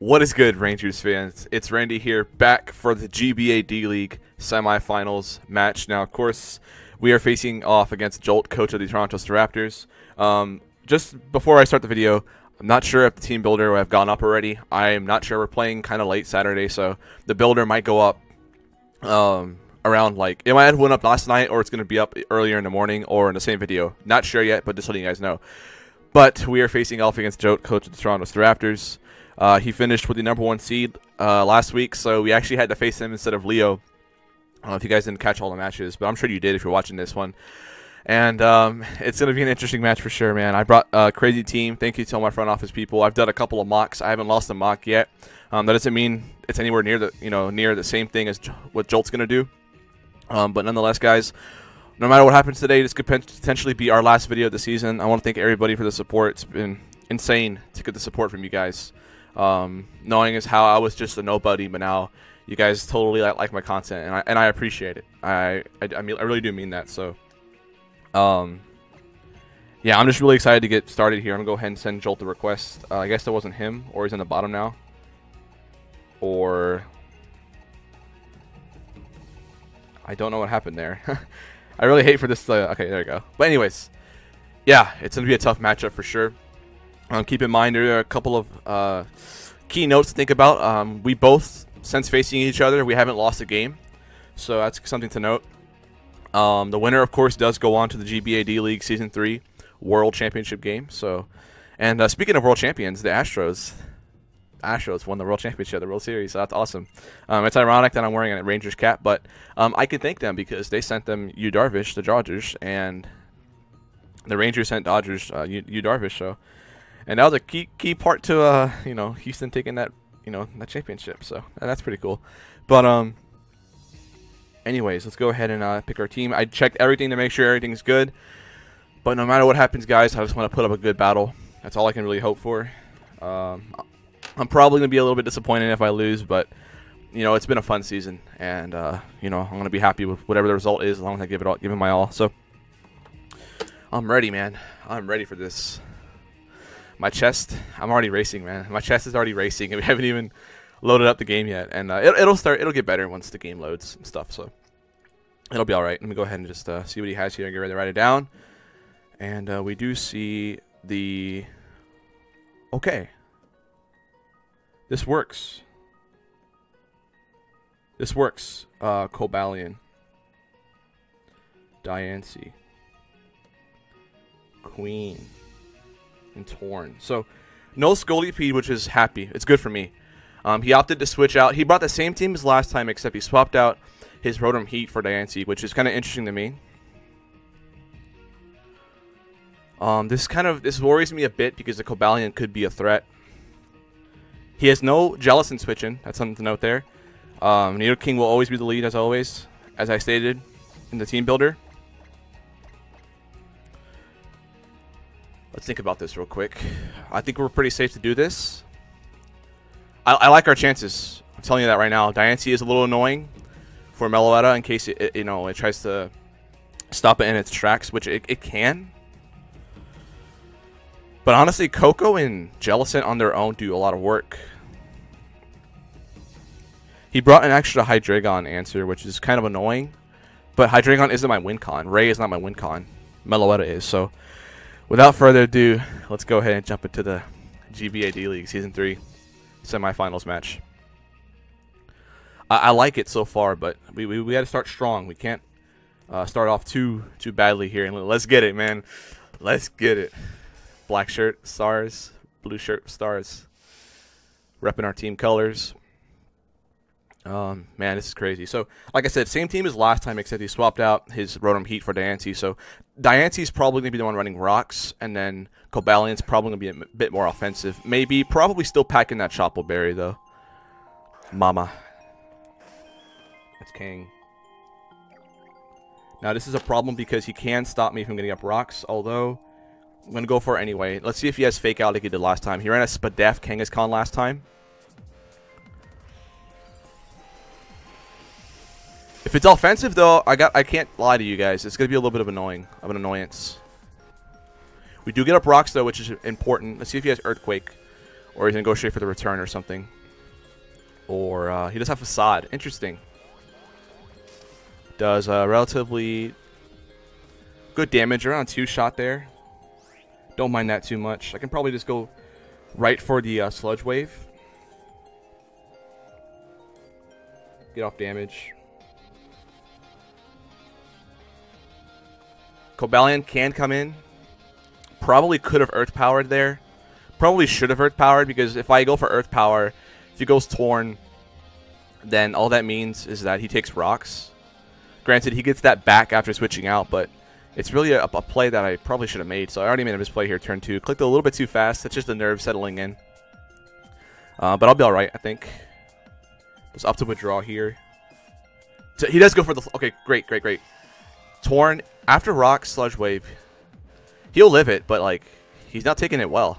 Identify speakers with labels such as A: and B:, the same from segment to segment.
A: What is good, Rangers fans? It's Randy here, back for the GBA D-League semifinals match. Now, of course, we are facing off against Jolt, coach of the Toronto Staraptors. Just before I start the video, I'm not sure if the team builder will have gone up already. I'm not sure. We're playing kind of late Saturday, so the builder might go up around, like, it might have went up last night, or it's going to be up earlier in the morning or in the same video. Not sure yet, but just letting you guys know. But we are facing off against Jolt, coach of the Toronto Staraptors. He finished with the #1 seed last week, so we actually had to face him instead of Leo. I don't know if you guys didn't catch all the matches, but I'm sure you did if you're watching this one. And it's going to be an interesting match for sure, man. I brought a crazy team. Thank you to all my front office people. I've done a couple of mocks. I haven't lost a mock yet. That doesn't mean it's anywhere near the same thing as what Jolt's going to do. But nonetheless, guys, no matter what happens today, this could potentially be our last video of the season. I want to thank everybody for the support. It's been insane to get the support from you guys. Knowing as how I was just a nobody, but now you guys totally like my content, and I appreciate it. I mean, I really do mean that. So, yeah, I'm just really excited to get started here. I'm gonna go ahead and send Jolt the request. I guess that wasn't him, or he's in the bottom now, or I don't know what happened there. I really hate for this. Okay, there you go. But anyways, yeah, it's gonna be a tough matchup for sure. Keep in mind there are a couple of key notes to think about. We both, since facing each other, we haven't lost a game, so that's something to note. The winner, of course, does go on to the GBA D-League Season 3 World Championship game. So, and speaking of World Champions, the Astros won the World Championship, the World Series, so that's awesome. It's ironic that I'm wearing a Rangers cap, but I can thank them because they sent them Yu Darvish, the Dodgers, and the Rangers sent Dodgers Yu Darvish, so. And that was a key part to Houston taking that that championship. So that's pretty cool. But anyways, let's go ahead and pick our team. I checked everything to make sure everything's good. But no matter what happens, guys, I just want to put up a good battle. That's all I can really hope for. I'm probably gonna be a little bit disappointed if I lose, but it's been a fun season, and I'm gonna be happy with whatever the result is as long as I give it my all. So I'm ready, man. I'm ready for this. My chest, I'm already racing, man. My chest is already racing, and we haven't even loaded up the game yet. And it'll get better once the game loads and stuff. So it'll be all right. Let me go ahead and just see what he has here and get ready to write it down. And we do see the. Okay. This works. This works. Cobalion. Diancie. Queen. And Torn. So no Scolipede, which is happy. It's good for me. He opted to switch out. He brought the same team as last time, except he swapped out his Rotom Heat for Diancie, which is kind of interesting to me. This worries me a bit because the Cobalion could be a threat. He has no Jellicent switching. That's something to note there. Nidoking will always be the lead, as always, as I stated in the team builder. Let's think about this real quick. I think we're pretty safe to do this. I like our chances. I'm telling you that right now. Diancie is a little annoying for Meloetta in case it tries to stop it in its tracks, which it can. But honestly, Coco and Jellicent on their own do a lot of work. He brought an extra Hydreigon answer, which is kind of annoying. But Hydreigon isn't my win con. Ray is not my win con. Meloetta is, so. Without further ado, let's go ahead and jump into the GBA D-League Season 3 semifinals match. I like it so far, but we got to start strong. We can't start off too badly here. And let's get it, man. Let's get it. Black shirt, stars. Blue shirt, stars. Repping our team colors. Man, this is crazy. So, like I said, same team as last time, except he swapped out his Rotom Heat for Diancie. So, Diancie's probably going to be the one running rocks, and then Cobalion's probably going to be a bit more offensive. Probably still packing that Chople Berry, though. Mama. That's King. Now, this is a problem because he can stop me from getting up rocks, although I'm going to go for it anyway. Let's see if he has Fake Out like he did last time. He ran a Spadef Kangaskhan last time. If it's offensive, though, I can't lie to you guys. It's going to be a little bit of an annoyance. We do get up rocks, though, which is important. Let's see if he has Earthquake. Or he's going to go straight for the return or something. Or he does have Facade. Interesting. Does relatively good damage. Around 2 shot there. Don't mind that too much. I can probably just go right for the Sludge Wave. Get off damage. Cobalion can come in. Probably could have Earth Powered there. Probably should have Earth Powered, because if I go for Earth Power, if he goes Torn, then all that means is that he takes rocks. Granted, he gets that back after switching out, but it's really a play that I probably should have made. So I already made a misplay here, turn 2. Clicked a little bit too fast. That's just the nerve settling in. But I'll be alright, I think. Just up to withdraw here. So he does go for the... Okay, great, great, great. Torn. After Rock, Sludge Wave. He'll live it, but, like, he's not taking it well.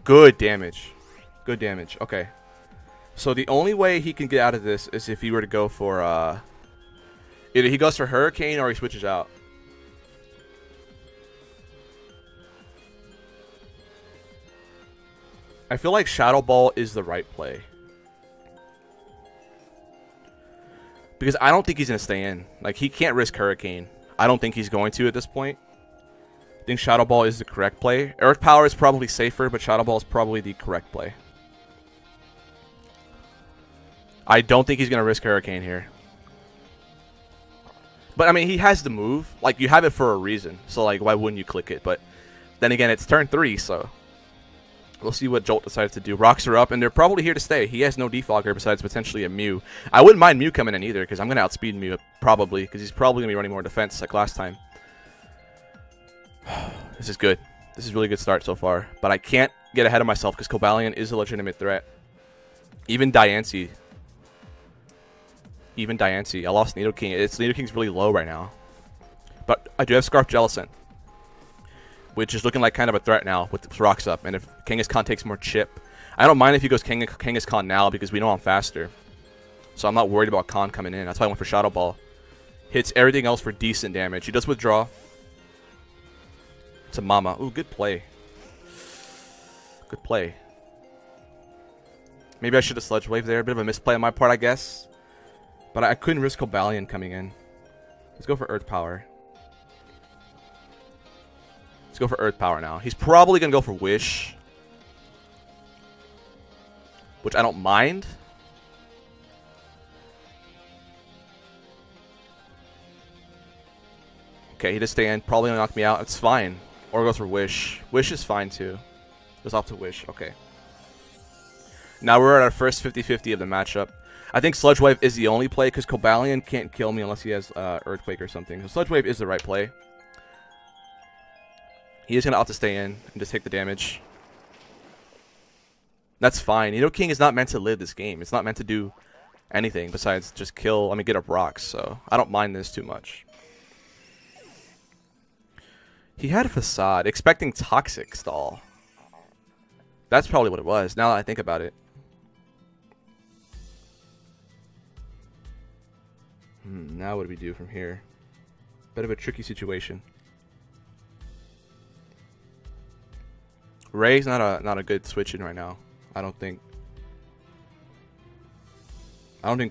A: Good damage. Good damage. Okay. So the only way he can get out of this is if he were to go for, either he goes for Hurricane or he switches out. I feel like Shadow Ball is the right play. Because I don't think he's going to stay in. Like, he can't risk Hurricane. I don't think he's going to at this point. I think Shadow Ball is the correct play. Earth Power is probably safer, but Shadow Ball is probably the correct play. I don't think he's going to risk Hurricane here. But, I mean, he has the move. Like, you have it for a reason. So, like, why wouldn't you click it? But then again, it's turn 3, so we'll see what Jolt decides to do. Rocks are up, and they're probably here to stay. He has no defogger besides potentially a Mew. I wouldn't mind Mew coming in either, because I'm going to outspeed Mew, probably, because he's probably going to be running more defense like last time. This is good. This is a really good start so far. But I can't get ahead of myself, because Cobalion is a legitimate threat. Even Diancie. Even Diancie. I lost Nidoking. Nidoking's really low right now. But I do have Scarf Jellicent, which is looking like kind of a threat now with rocks up. And if Kangaskhan takes more chip, I don't mind if he goes Kangaskhan now because we know I'm faster. So I'm not worried about Khan coming in. That's why I went for Shadow Ball. Hits everything else for decent damage. He does withdraw. It's a Mama. Ooh, good play. Good play. Maybe I should have Sludge Wave there. A bit of a misplay on my part, I guess. But I couldn't risk Cobalion coming in. Let's go for Earth Power. Let's go for Earth Power now. He's probably going to go for Wish, which I don't mind. Okay, he just stay in. Probably going to knock me out. It's fine. Or goes for Wish. Wish is fine too. Goes off to Wish. Okay. Now we're at our first 50-50 of the matchup. I think Sludge Wave is the only play because Cobalion can't kill me unless he has Earthquake or something. So Sludge Wave is the right play. He is going to opt to stay in and just take the damage. That's fine. Nidoking is not meant to live this game. It's not meant to do anything besides just kill, get up rocks. So I don't mind this too much. He had a Facade, expecting Toxic Stall. That's probably what it was, now that I think about it. Now what do we do from here? Bit of a tricky situation. Ray's not a good switch in right now. I don't think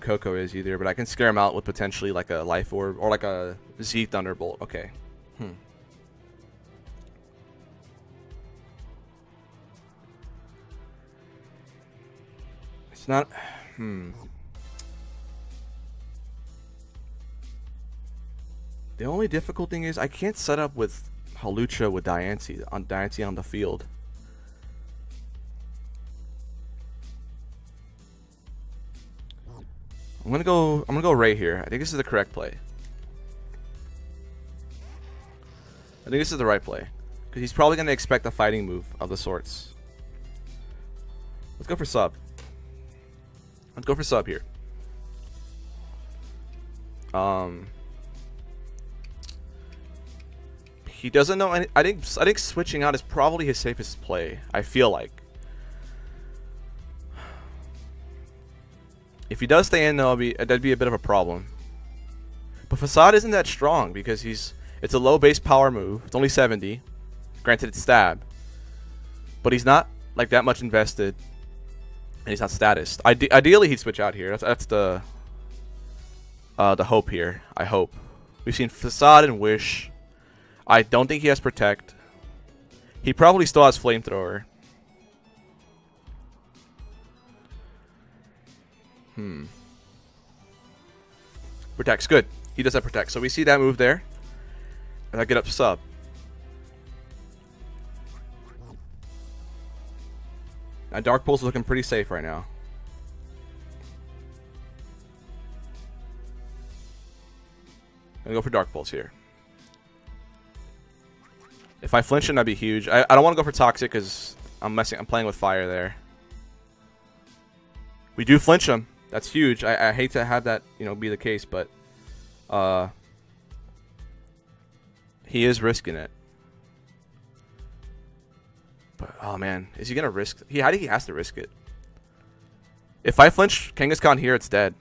A: Coco is either, but I can scare him out with potentially like a Life Orb or like a Z Thunderbolt. Okay. It's not. The only difficult thing is I can't set up with Hawlucha with Diancie on the field. I'm gonna go Ray here. I think this is the correct play. I think this is the right play. Because he's probably gonna expect a fighting move of the sorts. Let's go for sub. Let's go for sub here. He doesn't know any. I think switching out is probably his safest play. I feel like. If he does stay in, that'd be a bit of a problem. But Facade isn't that strong because it's a low base power move. It's only 70. Granted, it's stab, but he's not like that much invested, and he's not status. Ideally, he'd switch out here. That's the hope here. I hope. We've seen Facade and Wish. I don't think he has Protect. He probably still has Flamethrower. Protect's good. He does have Protect. So we see that move there. And I get up to sub. Now Dark Pulse is looking pretty safe right now. I'm gonna go for Dark Pulse here. If I flinch him, that'd be huge. I don't want to go for Toxic because I'm playing with fire there. We do flinch him. That's huge. I hate to have that, you know, be the case, but he is risking it. But oh man, is he gonna risk? I think he has to risk it. If I flinch Kangaskhan here, it's dead.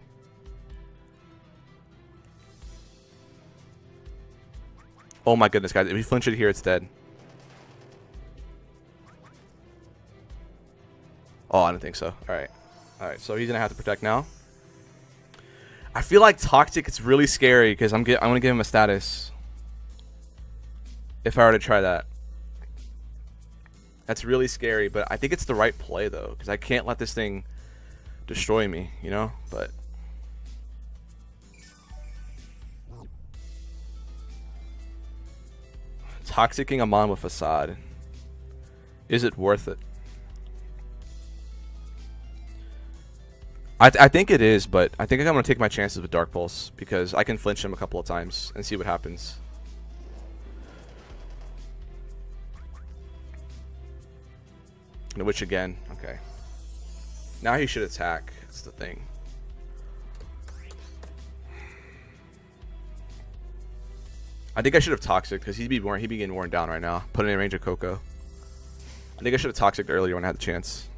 A: Oh my goodness, guys! If we flinch it here, it's dead. Oh, I don't think so. All right. So he's gonna have to protect now. I feel like Toxic is really scary because I'm gonna give him a status. If I were to try that, that's really scary. But I think it's the right play though, because I can't let this thing destroy me, you know. But Toxicing a mon with Facade, is it worth it? I think it is, but I think I'm going to take my chances with Dark Pulse because I can flinch him a couple of times and see what happens. And Witch again. Okay. Now he should attack. That's the thing. I think I should have Toxic because he'd be getting worn down right now. Put in range of Coco. I think I should have Toxic earlier when I had the chance.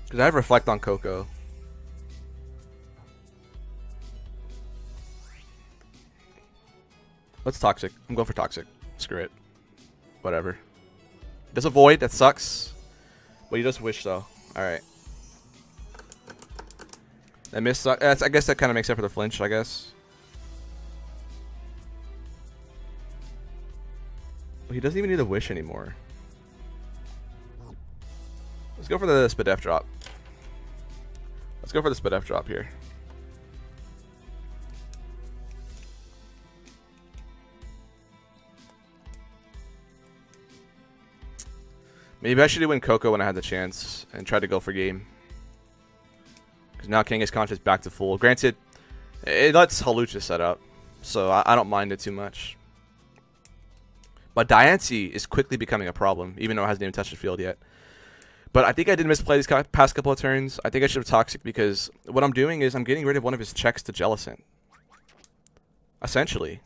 A: Because I have Reflect on Coco. Let's Toxic. I'm going for Toxic. Screw it. Whatever. Does avoid. That sucks. But he does Wish though. Alright. That miss sucks. I guess that kind of makes up for the flinch, I guess. But he doesn't even need a Wish anymore. Let's go for the Spadef drop. Let's go for the Spadef drop here. Maybe I should have win Coco when I had the chance and tried to go for game. Because now Kangaskhan is back to full. Granted, it lets Halucha set up, so I don't mind it too much. But Diancie is quickly becoming a problem, even though it hasn't even touched the field yet. But I think I did misplay these past couple of turns. I think I should have Toxic because what I'm doing is I'm getting rid of one of his checks to Jellicent. Essentially.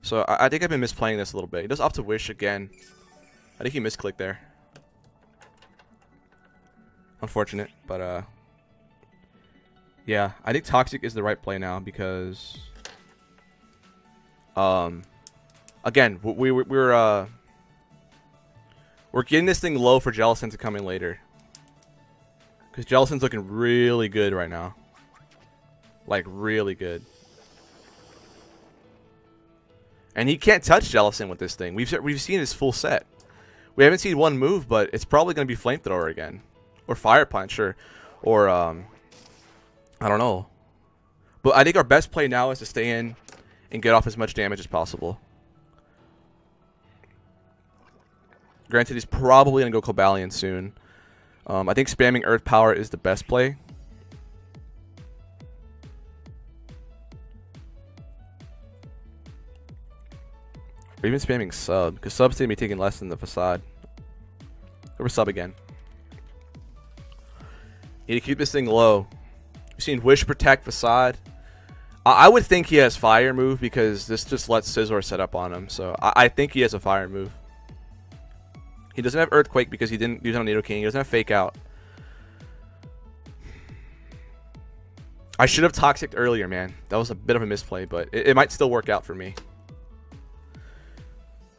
A: So I think I've been misplaying this a little bit. He does up to Wish again. I think he misclicked there. Unfortunate, but yeah, I think Toxic is the right play now because again, we're getting this thing low for Jellicent to come in later. Because Jellicent's looking really good right now. Like, really good. And he can't touch Jellicent with this thing. We've seen his full set. We haven't seen one move, but it's probably going to be Flamethrower again. Or Fire Punch, or I don't know. But I think our best play now is to stay in and get off as much damage as possible. Granted, he's probably going to go Cobalion soon. I think spamming Earth Power is the best play. Or even spamming Sub, because Sub's going to be taking less than the Facade. Go for Sub again. You need to keep this thing low. We've seen Wish, Protect, Facade. I would think he has Fire move because this just lets Scizor set up on him. So I think he has a Fire move. He doesn't have Earthquake because he didn't use it on Nidoking. He doesn't have Fake Out. I should have toxic earlier, man. That was a bit of a misplay, but it might still work out for me.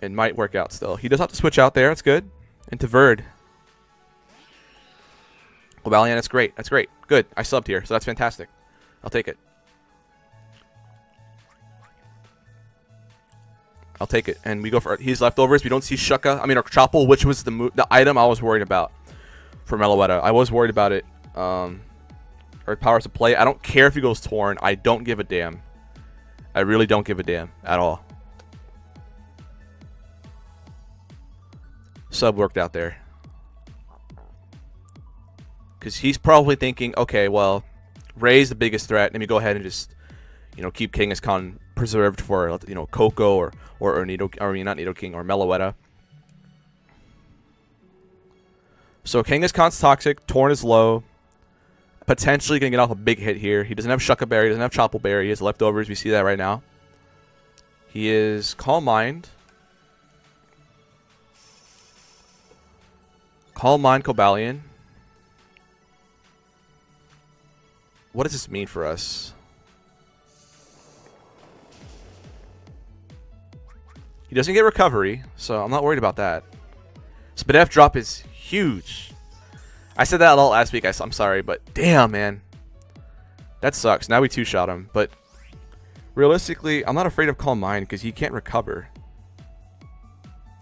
A: It might work out still. He does have to switch out there. That's good. Into Verd. Cobalion, that's great. That's great. Good. I subbed here, so that's fantastic. I'll take it. I'll take it. And we go for his leftovers. We don't see Shucka. I mean, or Chopple, which was the item I was worried about for Meloetta. I was worried about it. Earth Powers to play. I don't care if he goes Torn. I don't give a damn. I really don't give a damn at all. Sub worked out there. Because he's probably thinking, okay, well, Ray's the biggest threat. Let me go ahead and just, you know, keep Kangaskhan preserved for, you know, Coco or Nido, or I mean, not Nidoking, or Meloetta. So Kangaskhan's toxic. Torn is low. Potentially going to get off a big hit here. He doesn't have Shucka Berry. He doesn't have Chopple Berry. He has leftovers. We see that right now. He is Calm Mind. Calm Mind Cobalion. What does this mean for us? He doesn't get recovery, so I'm not worried about that. Spadef drop is huge. I said that a lot last week. I'm sorry, but damn, man. That sucks. Now we two-shot him, but realistically, I'm not afraid of Calm Mind because he can't recover.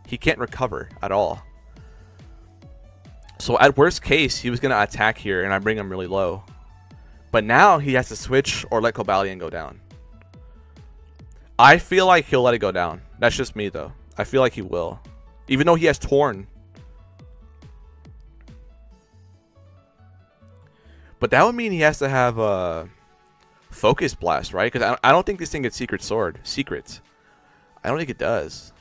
A: He can't recover at all. So at worst case, he was going to attack here, and I bring him really low. But now he has to switch or let Cobalion go down. I feel like he'll let it go down. That's just me, though. I feel like he will. Even though he has Torn. But that would mean he has to have a Focus Blast, right? Because I don't think this thing gets Secret Sword. Secrets. I don't think it does.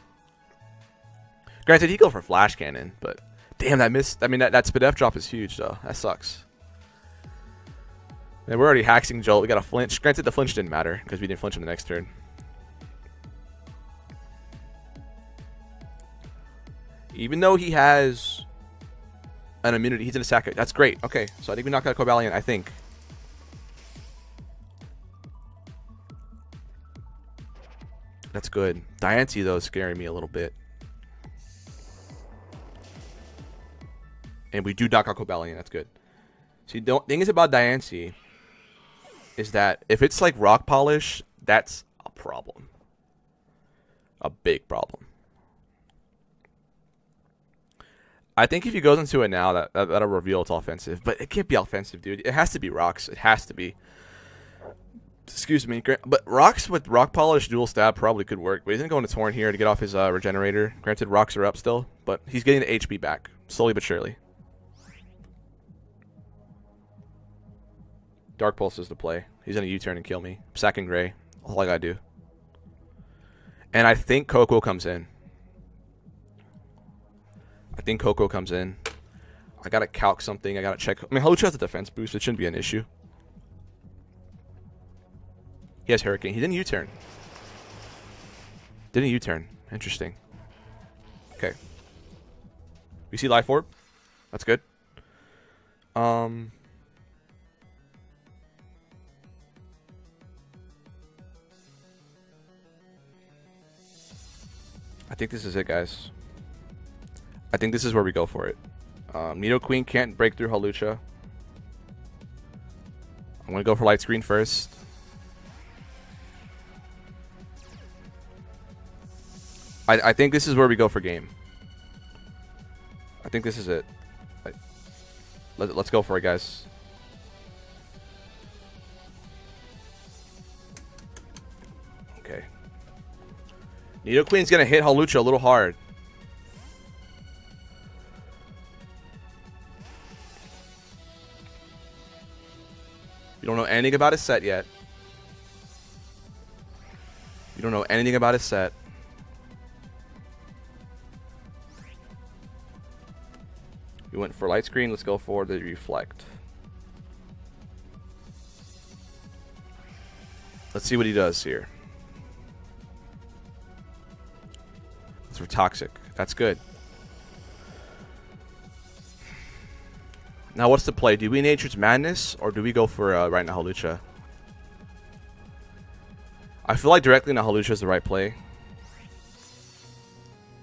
A: Granted, he'd go for Flash Cannon, but damn, that missed. I mean, that Spadef drop is huge, though. That sucks. And we're already hacking Jolt. We got a flinch. Granted, the flinch didn't matter because we didn't flinch in the next turn. Even though he has an immunity, he's an attacker. That's great. Okay, so I think we knocked out Cobalion, I think. That's good. Diancie, though, is scaring me a little bit. And we do knock out Cobalion. That's good. See, the thing is about Diancie is that if it's like Rock Polish, that's a problem. A big problem. I think if he goes into it now, that'll reveal it's offensive. But it can't be offensive, dude. It has to be Rocks. It has to be. Excuse me. But Rocks with Rock Polish dual stab probably could work. But he's going to go into Torn here to get off his Regenerator. Granted, Rocks are up still. But he's getting the HP back. Slowly but surely. Dark Pulse is the play. He's going to U-turn and kill me. Sacking Gray. All I got to do. And I think Coco comes in. I think Coco comes in. I got to calc something. I got to check. I mean, Holucha has a defense boost. It shouldn't be an issue. He has Hurricane. He didn't U-turn. Didn't U-turn. Interesting. Okay. We see Life Orb. That's good. I think this is it, guys. I think this is where we go for it. Nidoqueen can't break through Holucha. I'm going to go for Light Screen first. I think this is where we go for game. I think this is it. Let's go for it, guys. Okay. Nidoqueen's going to hit Holucha a little hard. You don't know anything about his set yet. You don't know anything about his set. We went for Light Screen. Let's go for the Reflect. Let's see what he does here. It's for Toxic. That's good. Now, what's the play? Do we Nature's Madness or do we go for right now Holucha? I feel like directly into Halusha is the right play.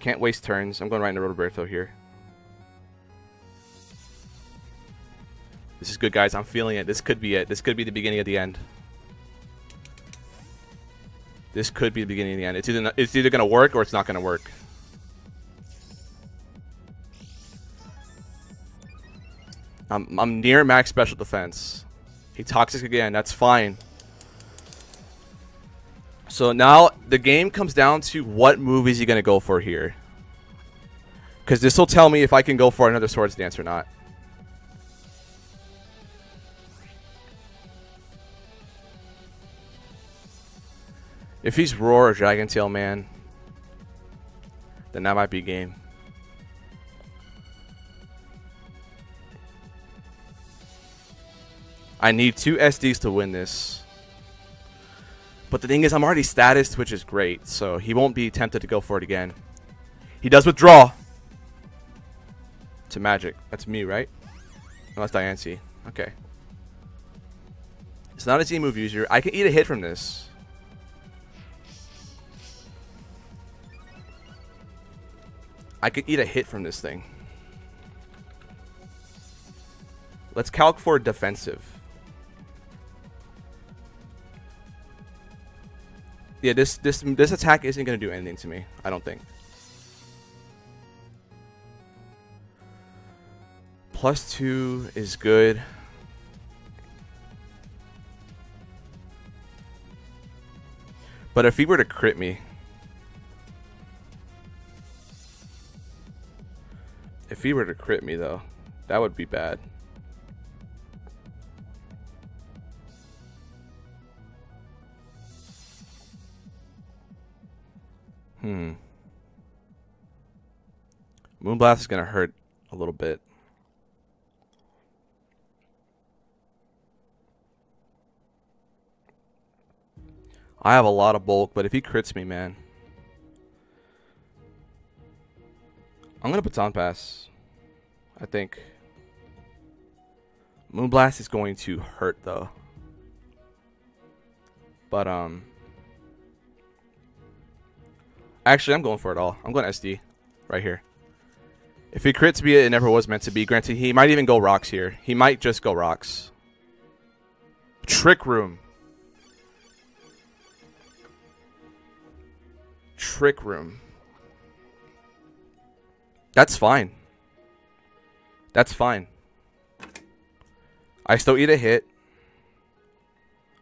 A: Can't waste turns. I'm going right into Rotoberto here. This is good, guys. I'm feeling it. This could be it. This could be the beginning of the end. This could be the beginning of the end. It's either going to work or it's not going to work. I'm near max special defense. He toxic again. That's fine. So now the game comes down to what move is he going to go for here. Because this will tell me if I can go for another Swords Dance or not. If he's Roar or Dragon Tail, man, then that might be game. I need 2 SDs to win this. But the thing is, I'm already statused, which is great. So he won't be tempted to go for it again. He does withdraw. To Magic. That's me, right? No, that's Diancie. Okay. It's not a Z move user. I can eat a hit from this. I could eat a hit from this thing. Let's calc for defensive. Yeah, this attack isn't going to do anything to me, I don't think. +2 is good. But if he were to crit me, though, that would be bad. Moonblast is going to hurt a little bit. I have a lot of bulk, but if he crits me, man, I'm going to Baton Pass, I think. Moonblast is going to hurt, though. But, actually, I'm going for it all. I'm going SD right here. If he crits me, it never was meant to be. Granted, he might even go rocks here. He might just go rocks. Trick Room. Trick Room. That's fine. That's fine. I still eat a hit.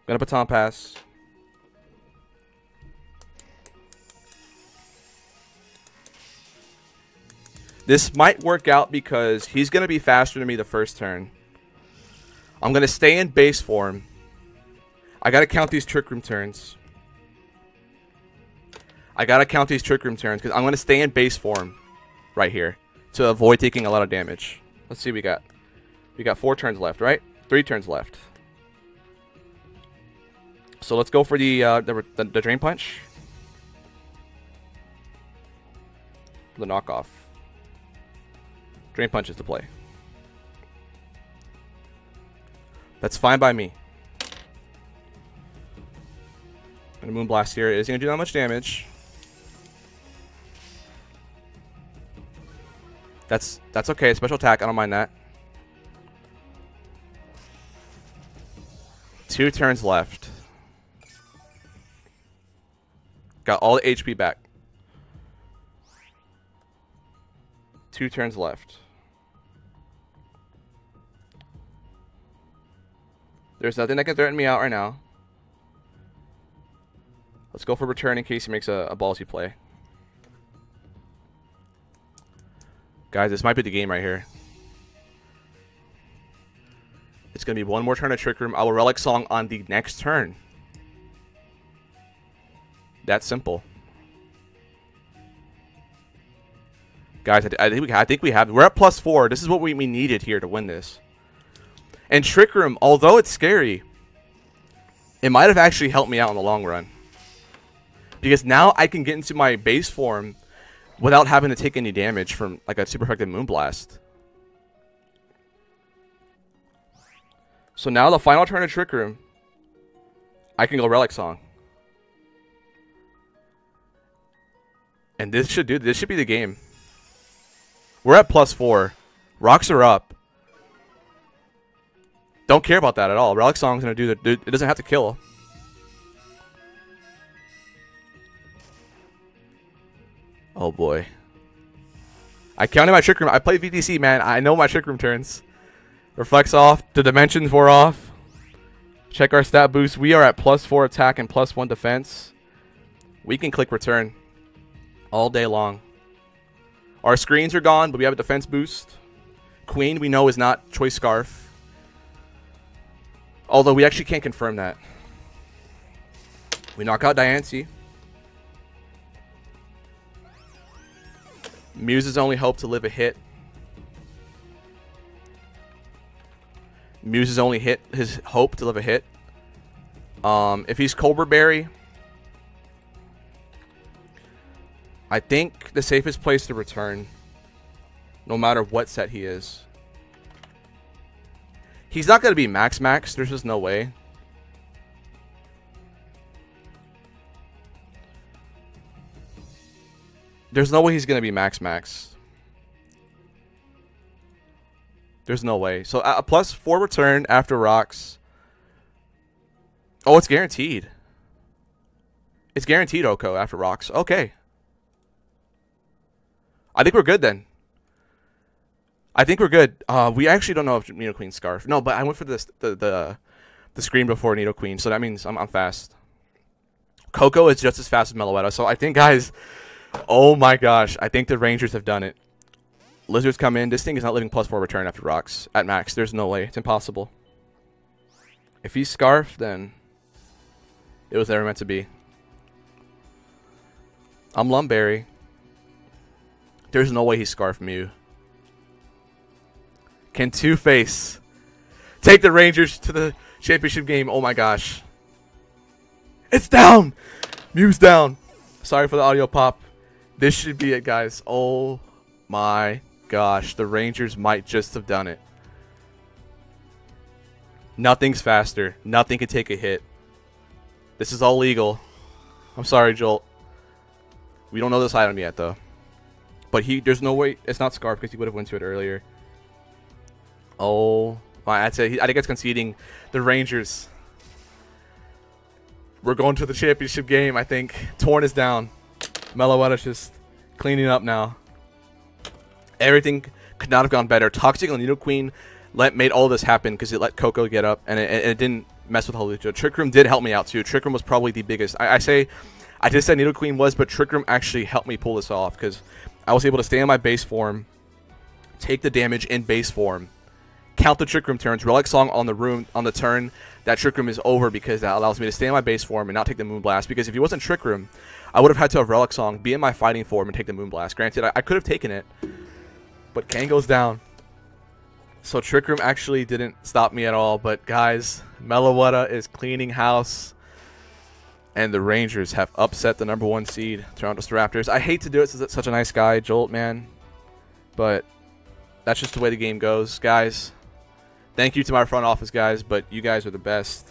A: Gonna Baton Pass. This might work out because he's going to be faster than me the first turn. I'm going to stay in base form. I got to count these Trick Room turns. because I'm going to stay in base form right here to avoid taking a lot of damage. Let's see what we got. We got 4 turns left, right? 3 turns left. So let's go for the Drain Punch. The knockoff. Drain Punch is the play. That's fine by me. And Moonblast here is going to do not much damage. That's okay. Special attack. I don't mind that. 2 turns left. Got all the HP back. 2 turns left. There's nothing that can threaten me out right now. Let's go for return in case he makes a ballsy play. Guys, this might be the game right here. It's going to be one more turn of Trick Room. I will Relic Song on the next turn. That simple. Guys, I think we have. We're at +4. This is what we needed here to win this. And Trick Room, although it's scary, it might have actually helped me out in the long run. Because now I can get into my base form without having to take any damage from like a super effective Moonblast. So now the final turn of Trick Room, I can go Relic Song. And this should be the game. We're at +4. Rocks are up. Don't care about that at all. Relic Song's gonna do it doesn't have to kill. Oh boy. I counted my Trick Room. I play VTC, man. I know my Trick Room turns. Reflects off. The dimensions wore off. Check our stat boost. We are at +4 attack and +1 defense. We can click return all day long. Our screens are gone, but we have a defense boost. Queen, we know, is not Choice Scarf. Although we actually can't confirm that. We knock out Diancie. Muse's only hope to live a hit. Muse's only his hope to live a hit. If he's Cobra Berry, I think the safest place to return, no matter what set he is. He's not going to be max. There's just no way. There's no way he's going to be max. There's no way. So a +4 return after rocks. Oh, it's guaranteed. It's guaranteed Oko after rocks. Okay. I think we're good then. I think we're good. We actually don't know if Nido Queen Scarf. No, but I went for the screen before Nido Queen, so that means I'm fast. Coco is just as fast as Meloetta, so I think, guys, oh my gosh, I think the Rangers have done it. Lizards come in. This thing is not living +4 return after rocks at max. There's no way. It's impossible. If he's Scarf, then it was never meant to be. I'm Lumberry. There's no way he's Scarf Mew. Can Two-Face take the Rangers to the championship game? Oh my gosh. It's down! Mew's down. Sorry for the audio pop. This should be it, guys. Oh my gosh. The Rangers might just have done it. Nothing's faster. Nothing can take a hit. This is all legal. I'm sorry, Jolt. We don't know this item yet, though. But there's no way it's not Scarf because he would have went to it earlier. Oh, I'd say I think it's conceding. The Rangers. We're going to the championship game, I think. Torn is down. Meloetta's just cleaning up now. Everything could not have gone better. Toxic and Nido Queen made all this happen because it let Coco get up, and it didn't mess with Holucha. Trick Room did help me out, too. Trick Room was probably the biggest. I just said Nido Queen was, but Trick Room actually helped me pull this off because I was able to stay on my base form, take the damage in base form, count the Trick Room turns, Relic Song on the turn. That Trick Room is over because that allows me to stay on my base form and not take the Moonblast. Because if he wasn't Trick Room, I would have had to have Relic Song, be in my fighting form, and take the Moonblast. Granted, I could have taken it, but Kango's down. So Trick Room actually didn't stop me at all. But guys, Meloetta is cleaning house. And the Rangers have upset the #1 seed, Toronto Staraptors. I hate to do it since it's such a nice guy, Jolt, man. But that's just the way the game goes, guys. Thank you to my front office, guys, but you guys are the best.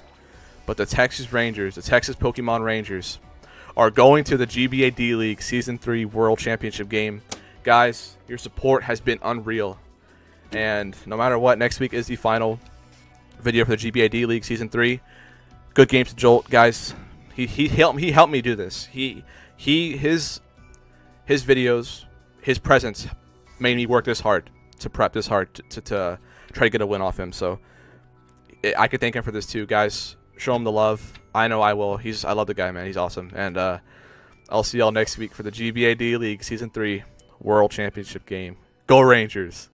A: But the Texas Rangers, the Texas Pokemon Rangers, are going to the GBA D-League Season 3 World Championship game. Guys, your support has been unreal. And no matter what, next week is the final video for the GBA D-League Season 3. Good games to Jolt, guys. He helped me do this. His videos, his presence made me work this hard, to prep this hard to try to get a win off him. So I could thank him for this too, guys. Show him the love. I know I will. I love the guy, man. He's awesome. And I'll see y'all next week for the GBA D-League Season 3 World Championship game. Go Rangers!